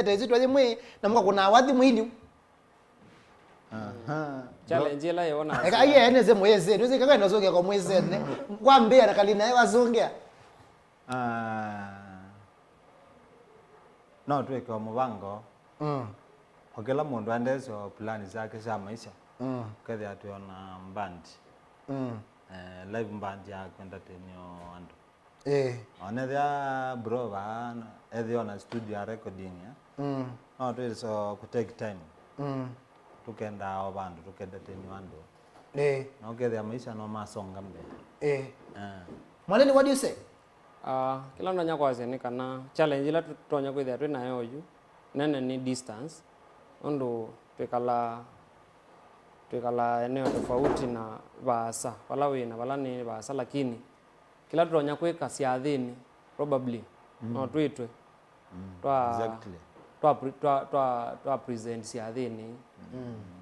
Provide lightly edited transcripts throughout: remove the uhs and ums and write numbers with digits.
Tezi twaje mwe na mga kuna wadhi mwili. Challenge la yona. Eka iye eneze mweze, niweze kaka inazongea kwa mweze ne. Kwa Mbeya na Kalinae wazongea. No tuweke wa mubango. Okela mundu andezo plani zake za maisha. Kadhi atuona mbandi. Live mbandi ya kwenda tenyo andu. Onethia bro ba ethiona studio recording ya. No to so ku take time. Tukenda obandu tukenda tenyo andu. No kadhi maisha no masonga mbe. Mwalili, what do you say? Kila mtu anyakwaze ni kana challenge la tutonya kwithia twi nayo yu nene ni distance ondo twikala eneo tofauti na basa wala wina wala ni basa, lakini kila tutonya kwika siathini probably no twitwe Exactly. Twa present siathini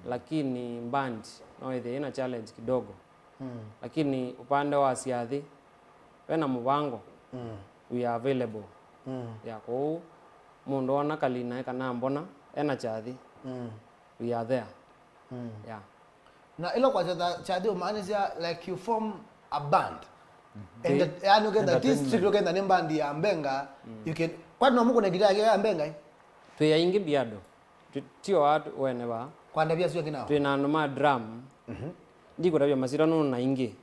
lakini band no ina challenge kidogo lakini upande wa siathi wena mubango we are available yako mundu ona Kalinae kana mbona ena chathi we are there yeah. Na ilo kwa chathi umaanizia like you form a band and yani ukenda district ukenda ni band ya Mbenga you can kwa nini mungu na gitaa ya Mbenga tuya ingi Biado tio watu wene ba kwa ndabia sio kinao tuna numa drum ndiko tabia masira no na ingi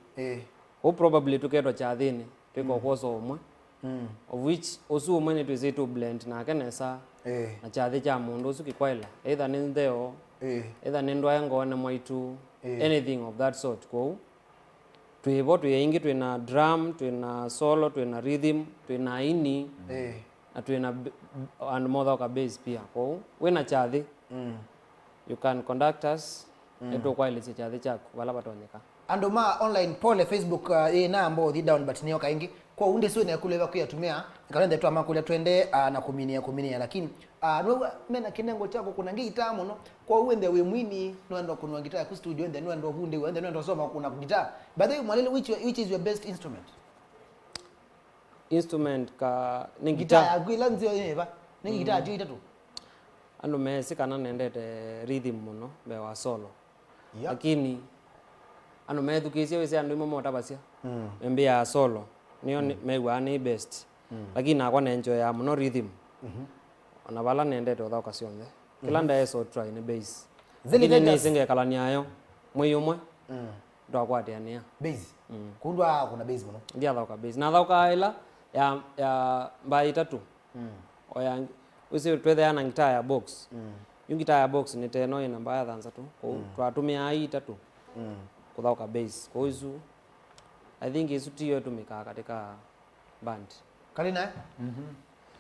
probably tuketwa chathini tiko koso omwe of which osu omwe ni twise to blend na kenesa na chathi cha mundu osu kikwaila either ni ndeo either ni ndwa ngone mwaitu anything of that sort ko twibo twingi twina drum twina solo twina rhythm twina ini na twina and more ka bass pia ko wena chathi you can conduct us eto kwaile chathi chako wala batonyeka andoma online pole Facebook na ambo thi down but niyo kaingi kwa unde sio na kule kuyatumia kalenda tu amakule twende na kuminia lakini no mena kinengo chako kuna gitaa muno kwa uende we mwini no ndo kunwa gitaa ku studio ende no ndo hunde ende no ndo soma kuna gitaa. By the way Mwalili, which is your best instrument ka ni gitaa agwila nzio yeba ni gitaa jita tu ando mesi kana nendete rhythm muno be wa solo lakini ano medukisia wese andu imo motabasia mbe ya solo niyo mewa ni best lakini nakwa na enjoy ya muno rhythm ona bala nendete otha okasionde kila nda so try ni bass zili ni singe kalania ayo mwe umwe ndo akwatiania bass kundwa kuna bass muno ndia thauka bass na thauka ila ya mbai tatu oya usi twethe na gitaa ya box yung gitaa ya box ni teno ina mbaya thanza tu twatumia ai tatu kuthauka bass kwa hizo I think hizo tiyo tumika katika band Kalinae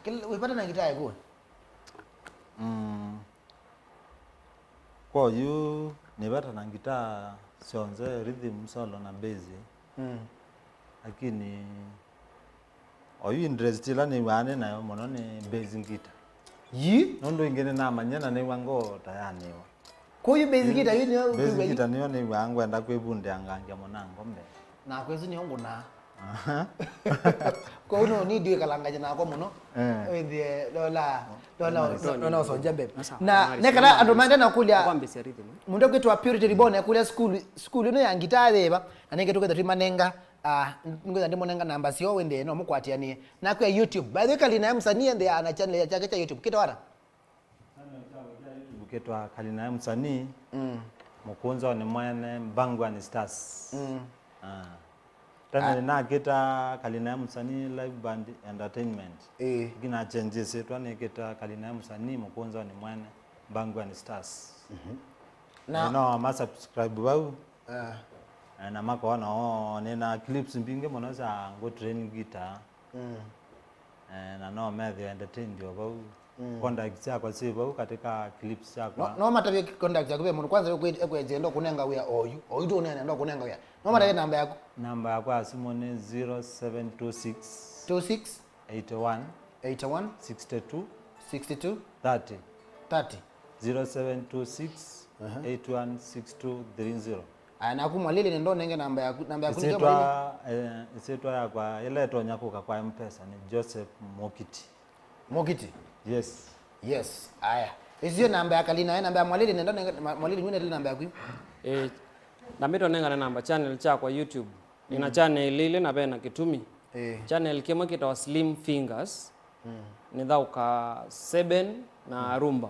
kile upata na gitaa yako Kwa yu nibata na gitaa sionze rhythm solo na bass lakini oyu interest ila ni wane nayo mono ni bass ngita nondo ingene na manyana ni wango tayani kwa hiyo bass guitar hiyo ni bass guitar niyo ni wangu enda kwebunde angange monango mbe na kwezu ni hongo na kwa uno ni diwe kalangaje na kwa muno wendie dola so jambe na nekala andomanda na kulia kwa mbesi rhythm mundo kwetu wa Purity Reborn kulia school no ya gitaa theba anenge tuketha trimanenga ngoza ndimo nenga namba sio wende no mukwatianie na kwa YouTube. By the way Kalinae Msanii ende ana channel ya chake cha YouTube kitawara buketwa Kalinae Msanii mukunzo ni mwene Mbangwa ni Stars tena na kita Kalinae Msanii live band entertainment gina changes etwa ni kita Kalinae Msanii mukunzo ni mwene Mbangwa ni Stars no ma subscribe wao na mako no nina clips mbinge mono za go training guitar na no medhi entertain ndio wao contact yako sivyo katika clips yako no matabe contact yako mwe kwanza kweje ndo kunenga wea oyu tu nene ndo kunenga wea no matabe namba yako ya simu ni 0726 26 81 62 30 0726 816230 na kumwalili ndo nenge namba ya isetwa ya kwa ile tonya kwa M-Pesa ni Joseph Mokiti Mokiti yes Yes. Aya. Hiyo namba ya Kalinae, namba ya Mwalili nenda Mwalili ngine ile namba yako. Nambito nenga namba channel cha kwa YouTube. Nina channel ile na bena kitumi. Channel kemo kita Slim Fingers. Nidhauka 7 na rumba.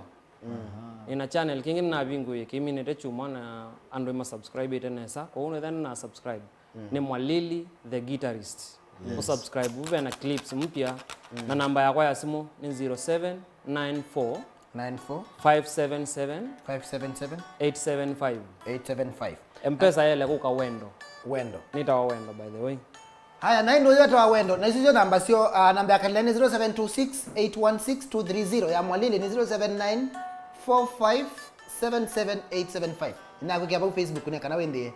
Ina channel kingine na bingu ye kimi nete chuma na ando ma subscribe itenesa. Kwa hiyo then na subscribe. Ni Mwalili the Guitarist. Subscribe uwe na clips mpya na namba yako ya simu ni 0794 577 875 Mpesa yele kuka wendo nitawa wendo by the way. Haya na ndio yote wa wendo na hizo namba sio namba ya Kalinae 0726816230 ya Mwalili ni 0794577875 na kwa hapo Facebook ne kana wende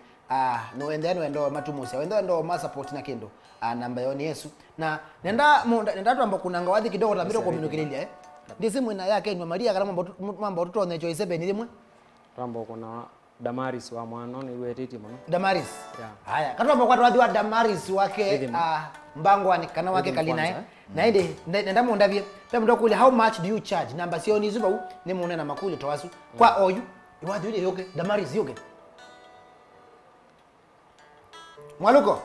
no endo matumusi endo ma support na kendo namba yoni Yesu na nenda tu amba kuna ngawadhi kidogo tambiro kwa minukilia ndisi mwina yake ni Maria kana mambo watoto na choice 7 limwe rambo kuna Damaris wa mwana ni wetiti mwana Damaris haya kama kwa watu wa Damaris wake mbangwa ni kana wake Kalinae na inde nenda mondavye pia ndo kule how much do you charge namba sio ni zuba ni muone na makuli towasu kwa oyu iwadhi ile yoke Damaris yoke Mwaluko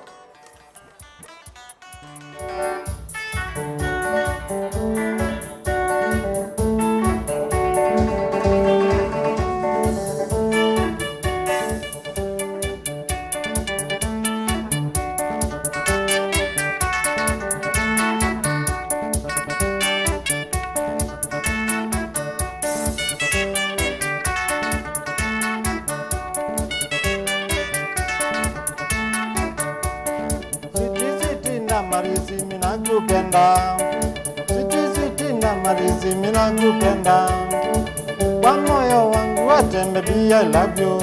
Marisi minakupenda kwa moyo wangu wote baby I love you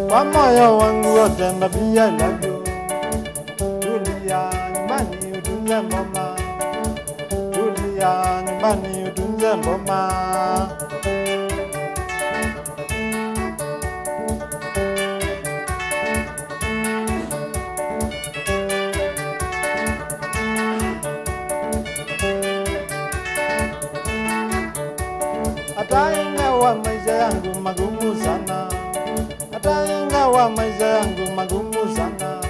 kwa moyo wangu wote baby I love you tulia nyumbani utunze ngoma tulia nyumbani utunze ngoma maisha yangu magumu sana hata ingawa maisha yangu magumu sana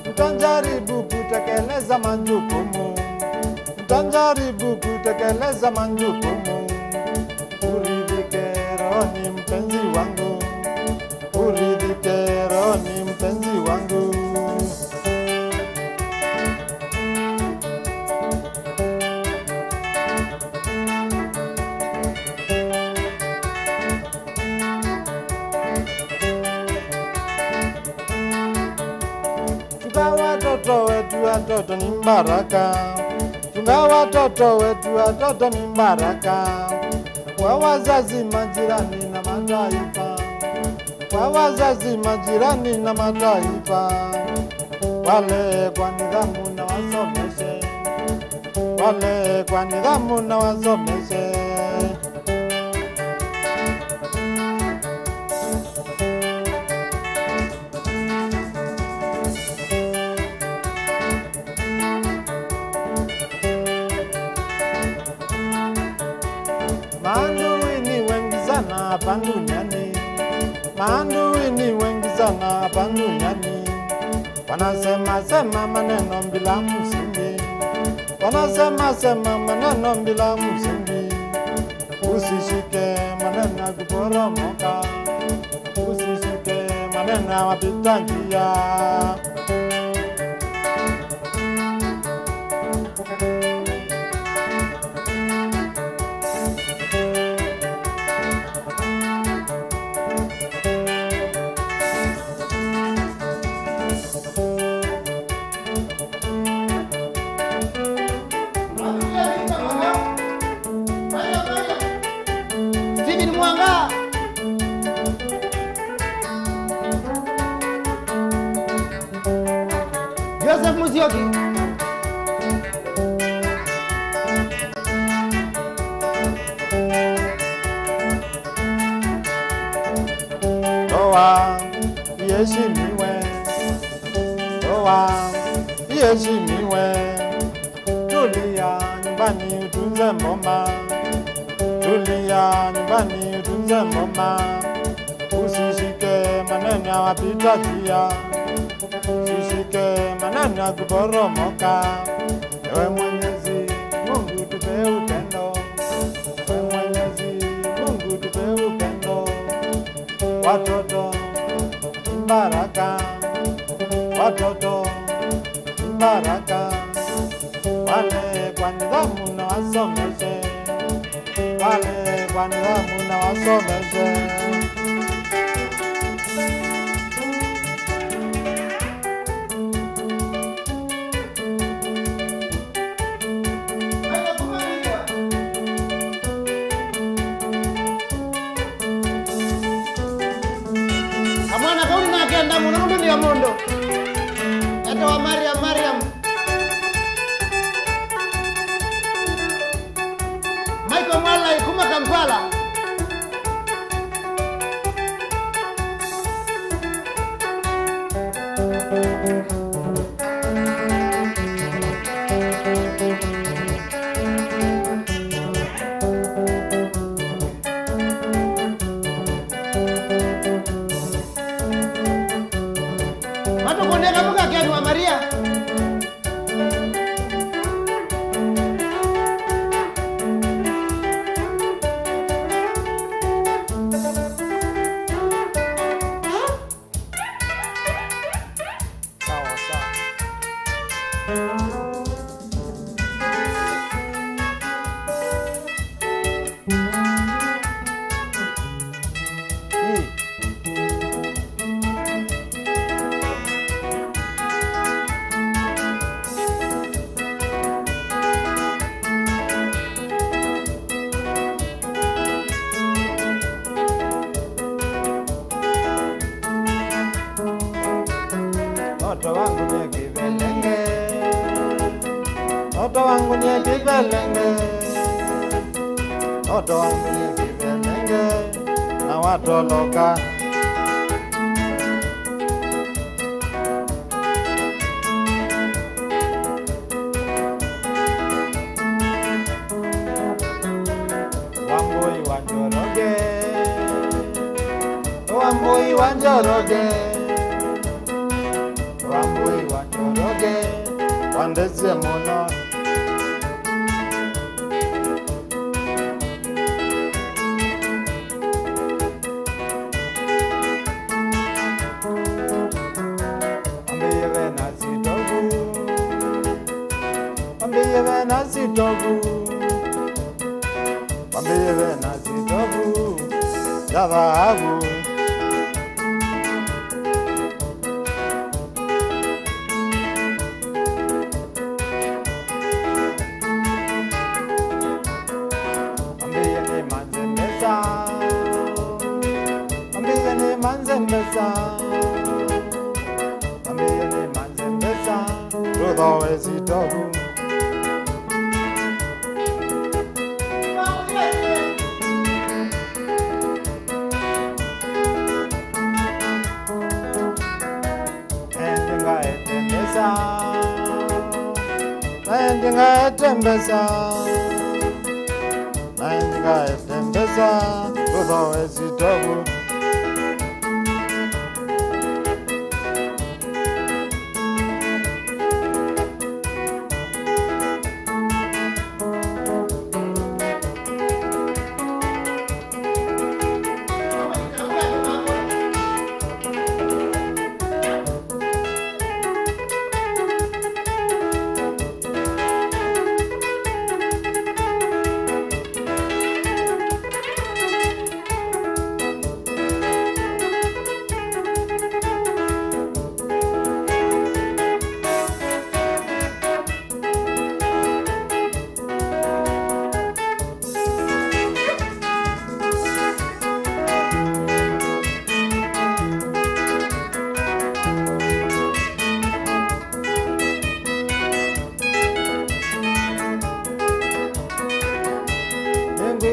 nitajaribu kutekeleza majukumu uridhike rohoni mpenzi wangu uridhike rohoni mpenzi wangu watoto ni baraka tunga watoto wetu watoto ni baraka kwa wazazi majirani na mataifa kwa wazazi majirani na mataifa wale kwa nidhamu na wasomeshe wale kwa nidhamu na wasomeshe hapa duniani maadui ni wengi sana hapa duniani wanasema maneno bila msingi wanasema maneno bila msingi usishike maneno ya kuporomoka usishike maneno ya wapita njia Iheshimiwe tulia nyumbani utunze ngoma tulia nyumbani utunze ngoma, usishike maneno ya wapita njia, usishike maneno ya kuporomoka. Ewe Mwenyezi Mungu tupe upendo, ewe Mwenyezi Mungu tupe upendo. Watoto baraka, watoto baraka, wale kwa nidhamu na wasomeshe, wale kwa nidhamu na wasomeshe. Amwana kauli na kenda muno ndio mondo. Eto wa Mariam. Michael Mwalili kuma Kampala. Mato kondeka muka kiatu wa Maria. Toto wangu ni kibelenge, toto wangu ni kibelenge, toto wangu ni kibelenge, na watoloka. Wambui wanjoroge, wambui wanjoroge, wambui wanjoroge, wandeze muno. Ambiye nasitogu, ambiye nasitogu, ambiye nasitogu, yavahabu. Ambiye manzembesa, todo esitogu. Etembeza, todo esitogu.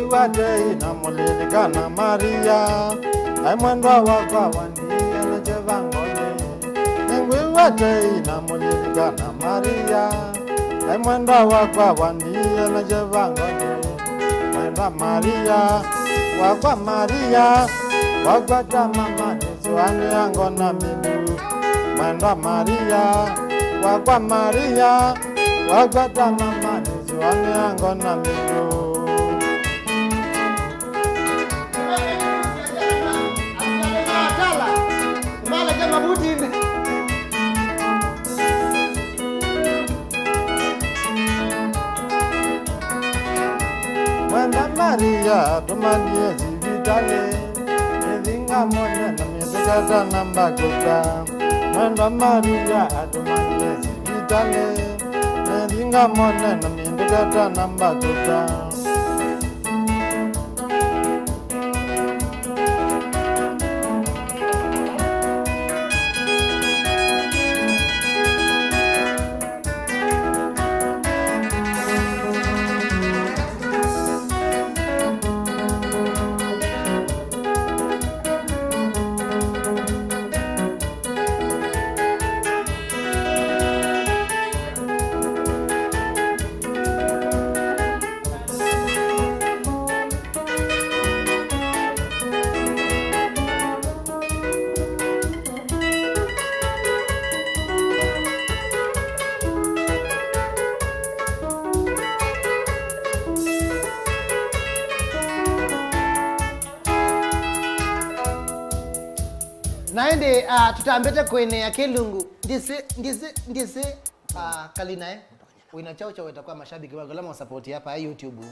Wate na Mwalili kana Maria, ai mwendwa wakwa wandia na jevangone. Nengwi wate na Mwalili kana Maria, ai mwendwa wakwa wandia na jevangone. Mwenda Maria wakwa Maria wakwata mama nisuani yango na mimi. Mwenda Maria wakwa Maria wakwata mama nisuani yango na mimi. Mwenda Maria tumanie zivitale Edinga mone na misikata namba kuta. Mwenda Maria tumanie zivitale Edinga mone na misikata namba kuta. Naende tutambete kwenye ya Kilungu ndise Kalinae wina chao chao itakuwa mashabiki wako lama support hapa YouTube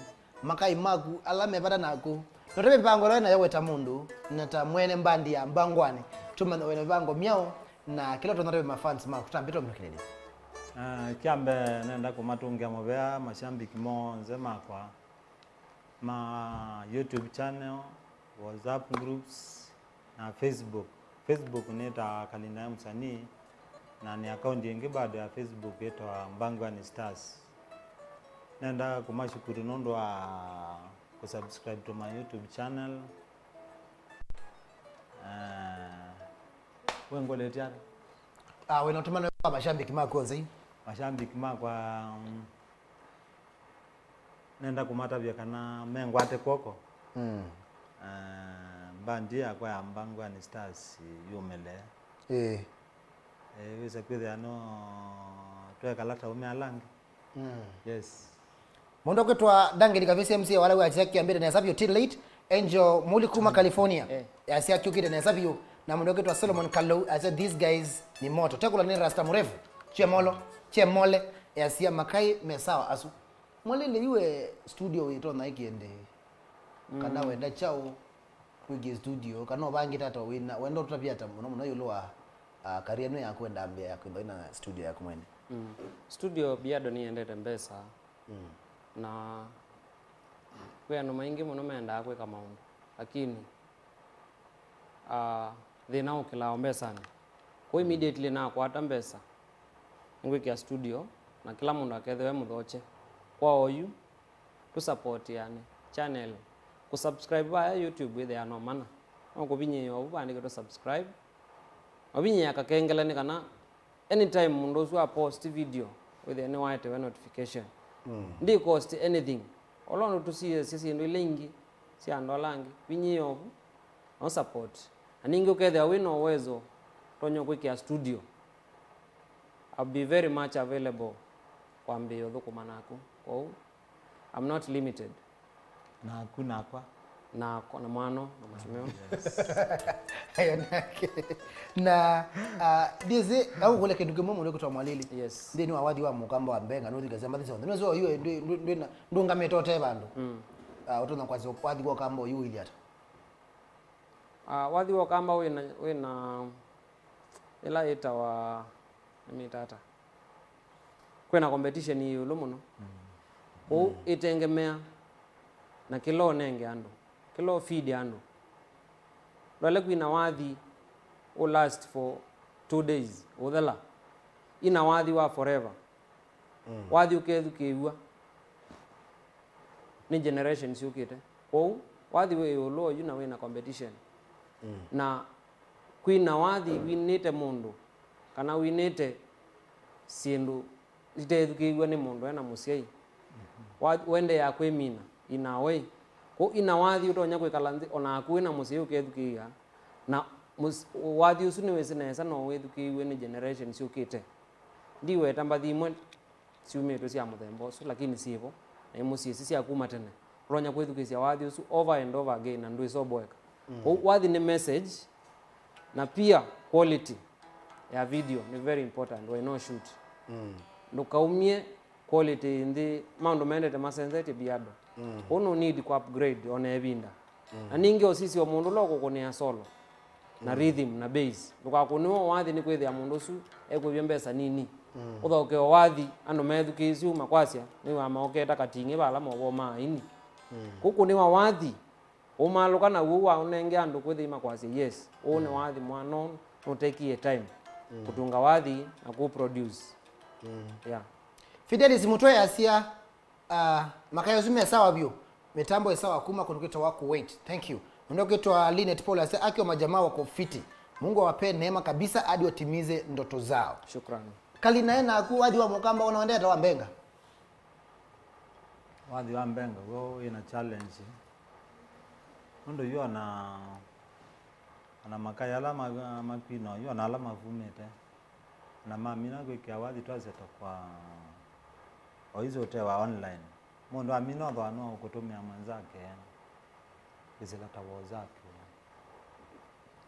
makai magu alame bada naku notobe mpango leo na yawe tamundu nata mwene mbandi ya mbangwane tuma na wene vango miao na kila tunarobe mafans ma tutambete mkelele kiambe nenda kumatungia mobea mashabiki mo nzema kwa ma YouTube channel, WhatsApp groups na Facebook nita Kalinae Msanii na ni account yengi bado ya Facebook yetu Mbangwani Stars. Nenda kumashukuru nondo kusubscribe to my YouTube channel. Wengo letiana. Wewe unatumana kwa mashabiki mako nzai. Mashabiki mako nenda kumata vya kana mengwate koko. Bandia kwa Mbangwani Stars yumele. Wisa kwithe ano tweka lata umealangi. Yes. Mondo kwetwa dangi kabisa MC wala wa cheki ambire na sabio till late Angel Mulikuma California. Asia chukide na sabio na mondo kwetwa Solomon Kalou as these guys ni moto. Tekula ni rasta mrefu. Chemole asia makai mesawa asu. Mwalili yue studio ito na ikiende. Kana wenda chao kugi studio kana bangi tata wina wenda tutapia tamu no yuloa kariano ya kwenda ambia ya kwenda ina studio ya kumwene. Studio Biado ni endete mbesa. Na kwa ndo maingi muno meenda kwe kama undu lakini thina ukila mbesa ni kwa immediately na kwata mbesa ngwikia studio na kila mundu akethe we muthoche kwa oyu to support yani channel ku subscribe via YouTube with ya no mana no kubinye yo ubandike to subscribe obinye akakengela ni kana anytime mundu usu post video with any white notification ndi cost anything olono tusiye sisi ndo lengi si andolangi binye yo no support aningi ukethe wino uwezo tonyo kwikia studio I'll be very much available kwa mbio thukumanako kwa I'm not limited na kuna kwa na mwano na mashimeo. Winake na dizi au kule kiduke mumu ndiko Mwalili. Yes. Ndi ni wawadi wa mukamba wa mbenga no digazamba ndizo. Ndizo yue ndo ngametote bandu. Utona kwazi wadi wa kamba yu ili ata. Wadi wa kamba wena ila eta wa mitata. Kwena competition hiyo lomuno. Itengemea na kilo nenge ando. Kilo feed ando. Lole kwina wadhi will last for 2 days. Udhala. Ina wadhi wa forever. Wadhi ukethu kiwa. Ni generation si ukite. Kwa wadhi we ulo yuna wina competition. Na kwina wadhi winite mundu. Kana winite sindu itethu kiwa ni mundu ena musiai. Wende ya kwemina in a way ko ina wathi utonya kwikala nthi ona akuina musi ukethukia na wathi usu ni wesinesa no wethukiwe ni generation ciukite ndiwe tambathi imwe ciumĩtwo cia mũthemba ũcio lakini sivo na imuciĩ cia kuma tene uronya kwithukisia wathi usu over and over again na ndui soboeka wathi ni message na pia quality ya video ni very important when no shoot ndukaumie quality ndi maundu mendete masenzete biado no need ku upgrade on evinda na ningi osisi wa mundu loko kunia solo na rhythm na bass ndukakuniwa wathi ni kwithia mundu usu ekwivia mbesa nini uthoke wathi andu methukisi uma kwasya ni wa maoketa katingi bala mobo maini kuku ni wa wathi umaluka na uwa unenge andu kwithima kwasya yes one wathi mwana no take time kutunga wathi na ku produce yeah Fidelis mutwe asia makayo zume sawa bio mitambo sawa kuma kunukita wako wait thank you ndokitwa Linet Paul asa akiwa majamaa wako fiti Mungu awape neema kabisa hadi watimize ndoto zao shukrani Kalinae na aku hadi wa mukamba unaendea wa mbenga wathi wa mbenga go ina challenge ndo yo na makaya la mapino yo na la mavumete na mamina gwikia wathi twazeta kwa oizo tewa online mundu amino ndo ano kutumia mwanzake izila tawo zake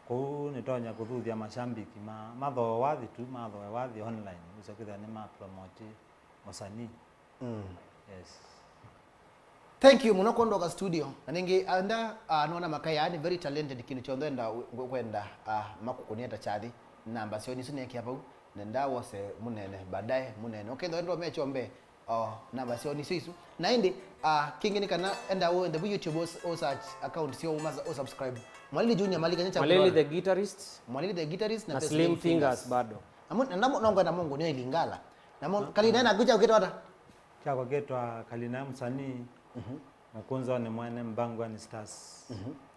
ko nitonya kuthuthia mashambiki matho wathi tu matho wathi online usakitha ni ma promote Msanii yes thank you muno kondoka studio na ningi anda naona makaya ni very talented kini chondenda kwenda makukunieta chathi namba sio nisune kiapo nenda wose munene baadaye munene okay ndo mechombe namba sio nisisu na indi kingine kana enda wo the YouTube o search account sio umaza o subscribe Mwalili Junior Malika nyacha Mwalili the guitarist na Slim Fingers bado namo nongo na Mungu ni ilingala namo Kalinae na kuja ukitwa cha kwa getwa Kalinae Msanii Mkunza ni mwane Mbangwa ni Stars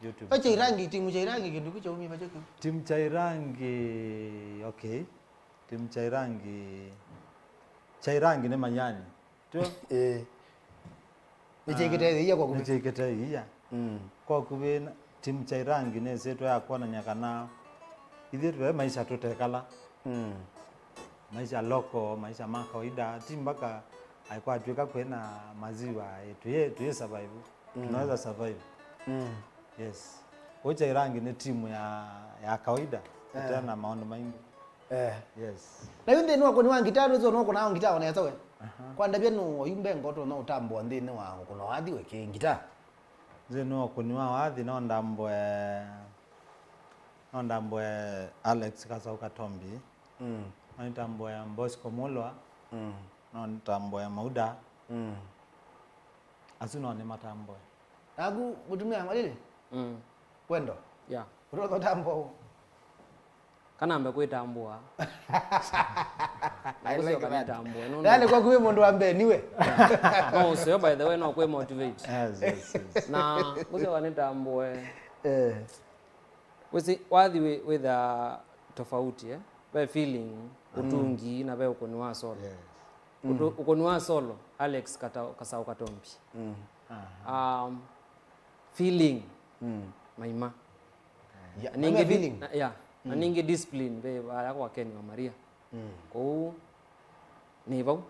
YouTube acha irangi timu cha irangi kindu kicho umi bachoko timu cha irangi okay timu cha irangi ni manyani tu nichekete iya kwa kubi nichekete iya kwa kubi timu cha irangi ne zetu ya kuona nyakana ithiru maisha tutekala maisha loko maisha makawaida timu mpaka haikuwa tuweka kwena maziwa tuye survive tunaweza survive yes ocha irangi ni timu ya kawaida tena maono mengi yes na yunde no ko ni wangi tano zo no ko na ngita ona yasawe kwa ndabye no yumbe ngoto no utambo ndine wangu kuno wathi we kingita ze no ko ni wathi no ndambo Alex Kasauka Tombi no ndambo ya Bosco Molwa no ndambo ya Mauda asino ni matambo agu gutumia Mwalili wendo yeah uroto tambo kana mbe kwitambua I like that yani kwa kuwe mundu ambe niwe no so by the way no kwe motivate yes na kuze wanitambue kuzi wathi with a tofauti by feeling utungi na wewe ukoni wa solo ukoni wa solo Alex Kasauka Tombi feeling maima ninge feeling yeah aninge discipline be bara kwa Ken wa Maria ko ni bau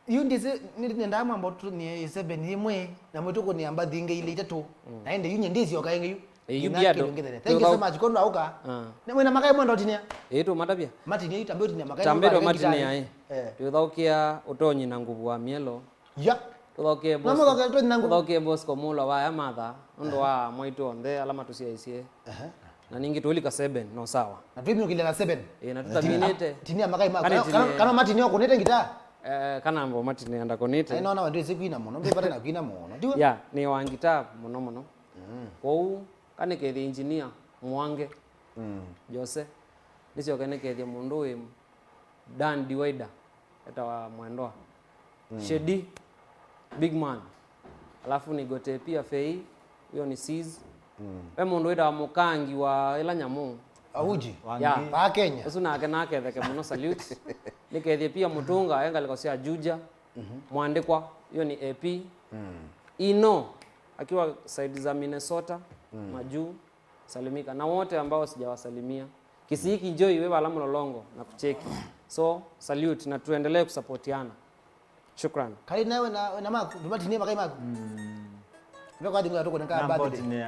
yundize nenda mambo tu ni 7 imwe na mwetuko ni amba dhinge ile itatu na ende yunye ndizi okaenge yu Biado thank you so much kondo auka na mwena makai mwendo tinia eto matabia matinia itambe tinia makai tambedo matinia tuthokia utonyi na nguvu wa mielo ya tuthokie boss namuka to nangu tuthokie boss ko mulo wa yamatha ndo wa mwaito onde alama tusiaisie na ningi tulika 7 no sawa na twimi kile na 7 na tutaminete tinia makai kama matinio kunete ngita kana mbo matine anda konite naona wandu sikuina muno mbepata na kuina muno ndiwa ya ni wangita muno ko kaneke the engineer mwange Jose nicio kaneke the mundu we Dan Diwider eta wa mwendoa Shedi big man alafu nigote pia Fei hiyo ni Seas mundu weda mukangi wa ila nyamu auji ya pa Kenya usu nake theke muno salute nikethie pia mutunga enga likosia Juja mwandikwa hiyo ni AP Ino akiwa side za Minnesota majuu salimika, na wote ambao sijawasalimia Kisiki Joy wewe alamu lolongo na kucheki. So salute na tuendelee kusupportiana. Shukran. Kalinae na Maku dumati ni makai Maku. Ndio kwa dinga toko nka birthday. Ni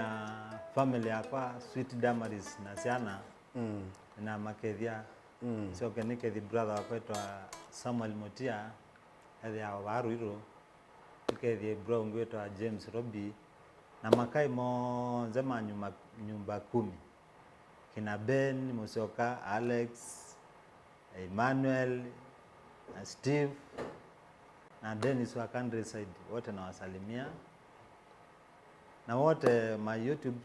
family hapa Sweet Damaris na Siana. Na Makethia. Sio kenike the brother wakwetu Samuel Motia hadi ya waru hilo. Kethie bro ngwetu James Robi na makai mo zema nyumba 10. Kina Ben Musoka, Alex, Emmanuel, Steve na Dennis wa Countryside, wote nawasalimia. Na wote my YouTube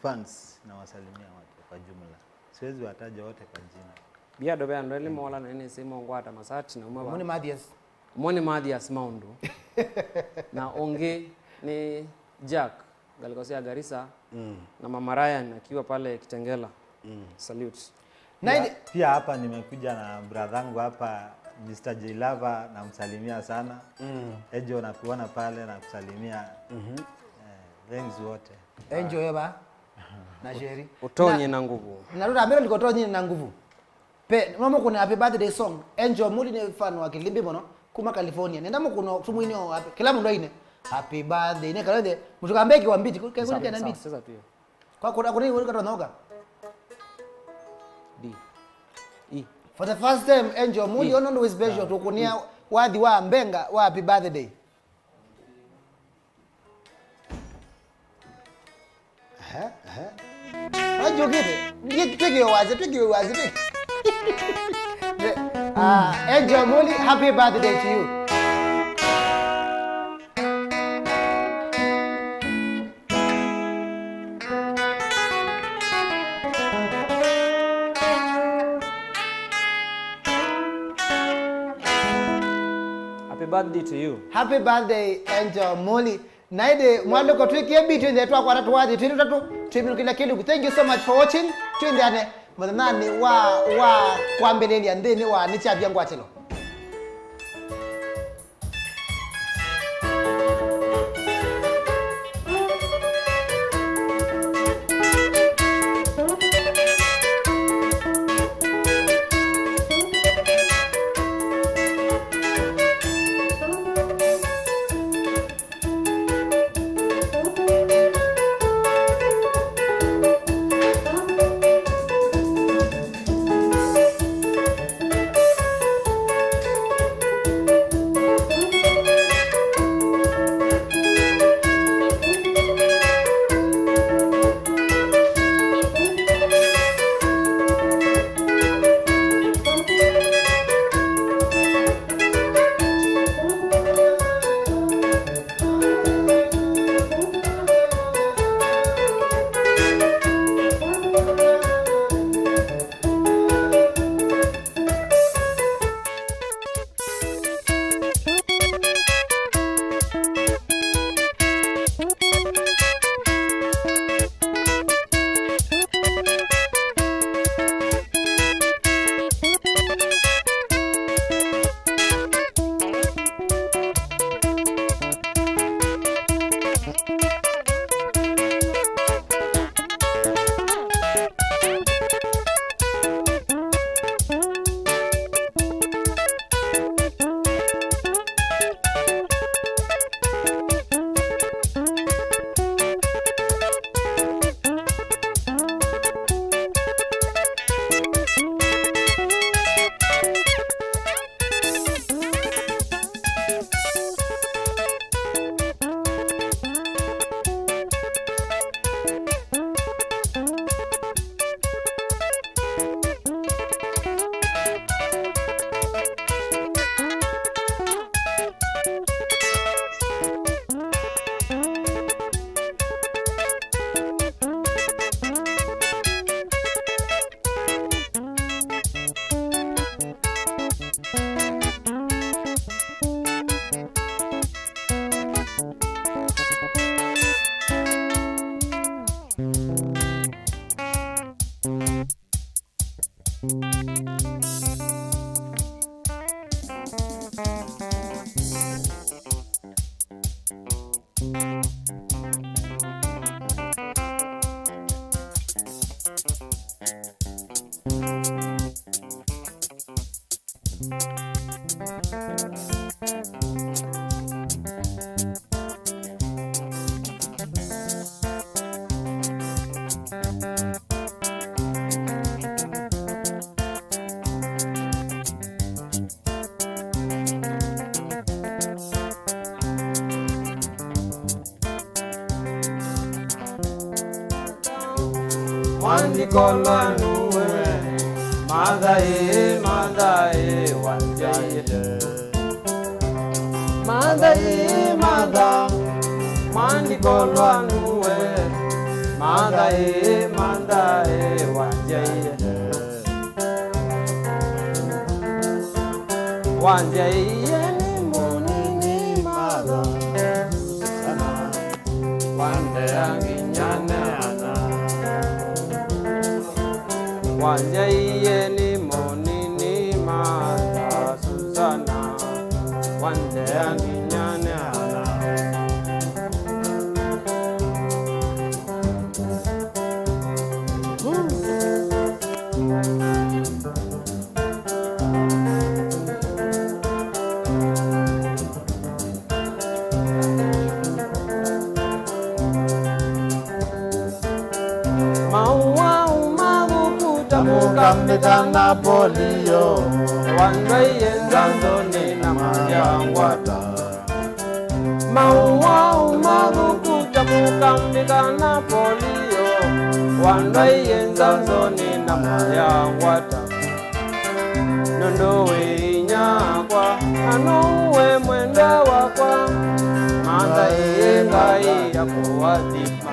fans nawasalimia wote kwa jumla. Siwezi wataja wote kwa jina. Biado bea ndeli mola na ene simo ngwata masati na umaba. Mwone Mathias Maundu. Na onge ni Jack Galikosia Garissa na Mama Ryan akiwa pale Kitengela. Salute. Pia hapa nimekuja na brothangu hapa Mr. J-Lava na msalimia sana. Ejo na kuona pale na kusalimia. Thanks wote. Enjoy ba. Na Jerry. Utonye na nguvu. Na rura mbele likotonye na nguvu. Pe mama kuna happy birthday song. Enjoy muli ni fan wa Kililimbi bono kuma California. Nenda mo kuno tumwini o happy. Kila mtu ine. Happy birthday. Ne kalende mtukambe ki wambiti kwa kule na mbiti. Sasa pia. Kwa kuna wali katonoga. D. E. For the first time enjoy muli ono ndo special tukunia wadhi wa mbenga wa happy birthday. Ajo gite. Take your wazi. Enjoy Muli, happy birthday to you. Happy birthday to you. Happy birthday, Enjoy Muli. Naide mwalo ko twiki ebi twende twa kwa twazi twende twimi kila kilu. Thank you so much for watching. Twende ane mwanani wa kwambeleli andeni wa nichabya ngwatelo. Wandi kolanuwe, madae wanjaye. Madae mandi kolanuwe, madae wanjaye. Wanjaye ni munini mada, sana wande anginyane ana. Wanjaye ni monini mada Susana wande anginyane ana. Mukamidana polio Wandaye nzandoni na mayangwata. Maua umarukuta mukamidana polio Wandaye nzandoni na mayangwata. Nondowe inyakwa anowe mwenda wakwa. Mandaye ngai yakuwatima.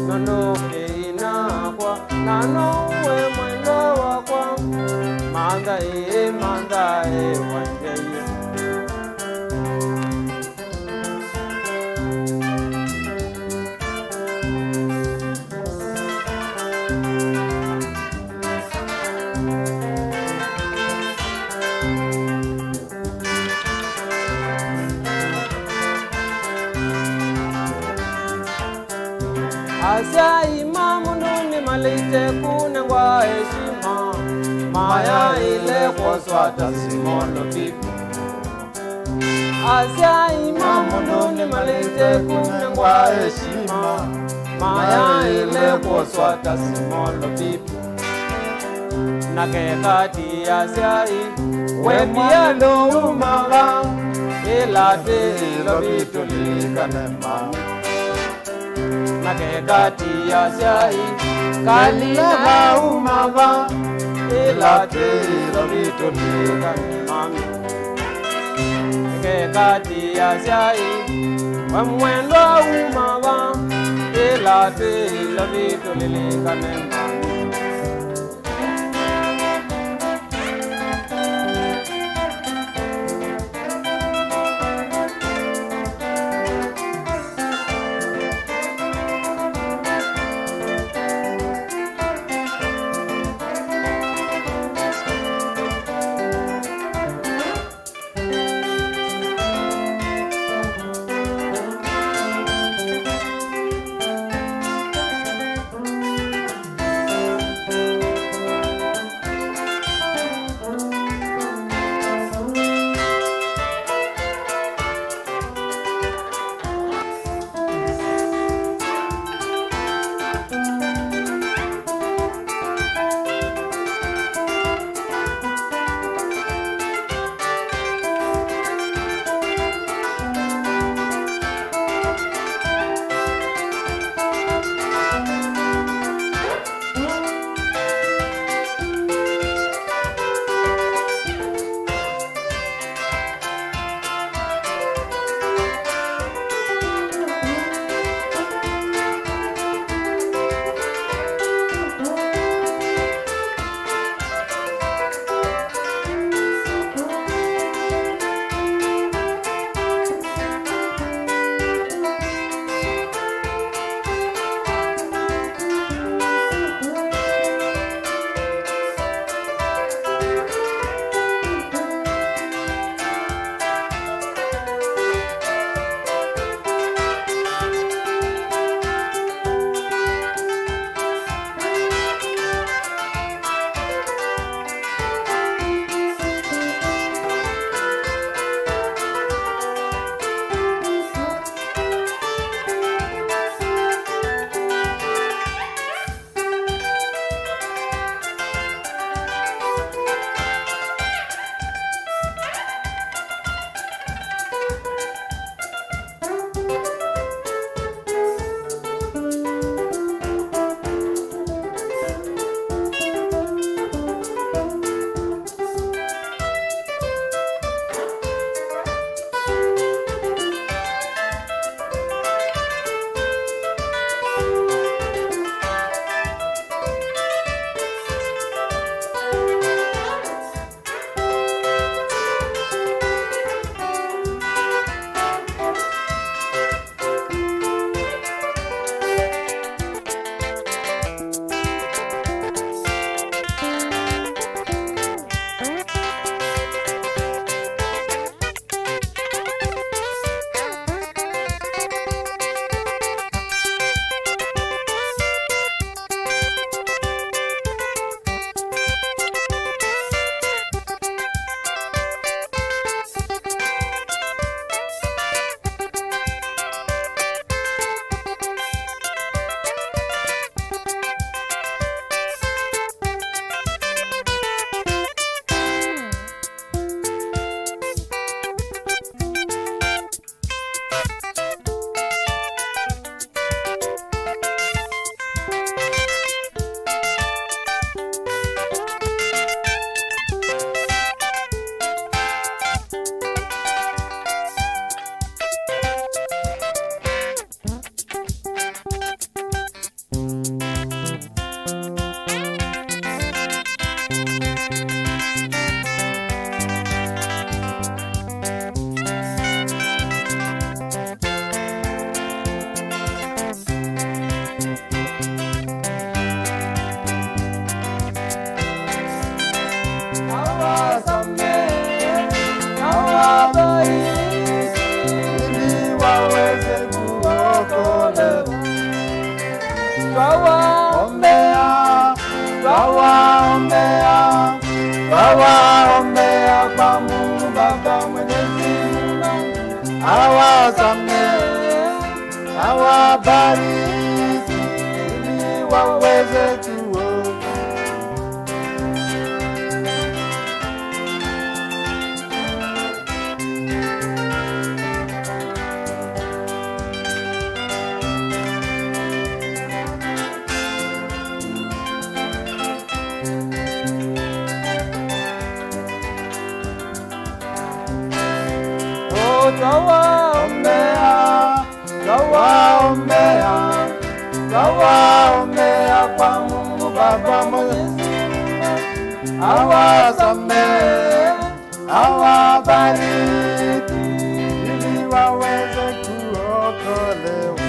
Nondowe inakwa nanowe mwendo wakwa. Mandae wanjaye. Asya imamu nuni malite kunengwa heshima. Maya ile kwaswata simolo pipu. Asya imamu nuni malite kunengwa heshima. Maya ile kwaswata simolo pipu. Nakekati asya we Biado umaga. Ilate ilo vitulikane mami. Nakekati asya Kalinae umaga. Ilate ilo vitulikane mami. Nakekati asya mwendo umaga. Ilate ilo vitulikane mami. twawaombea, twawaombea, twawaombea kwa Mungu Baba Mwenyezi, awasamehe, awabariki ili waweze kuokoka. Twawaombea, twawaombea, twawaombea kwa Mungu Baba Mwenyezi, awasamehe, awabariki ili waweze kuokolewa.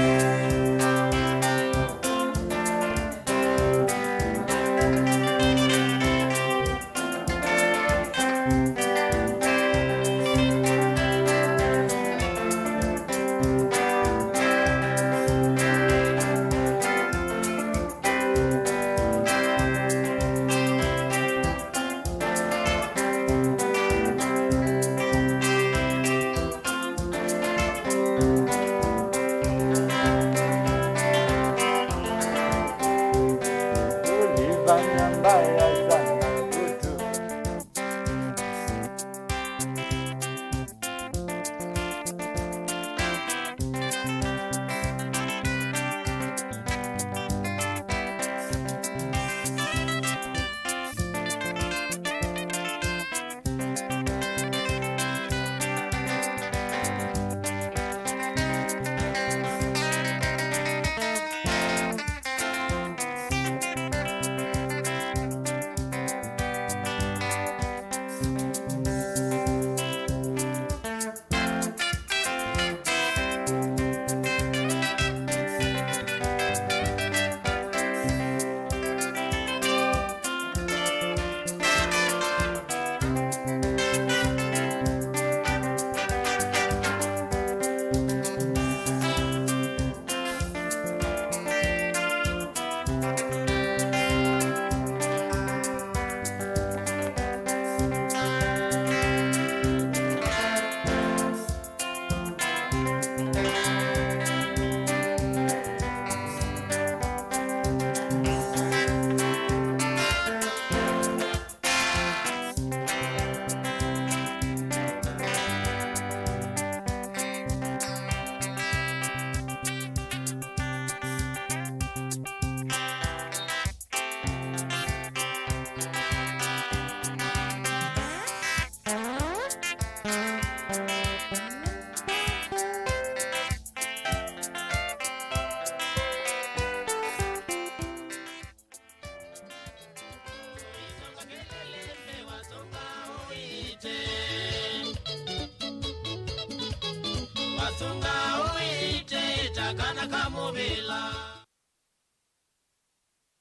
Wasunga uite takana kamubila.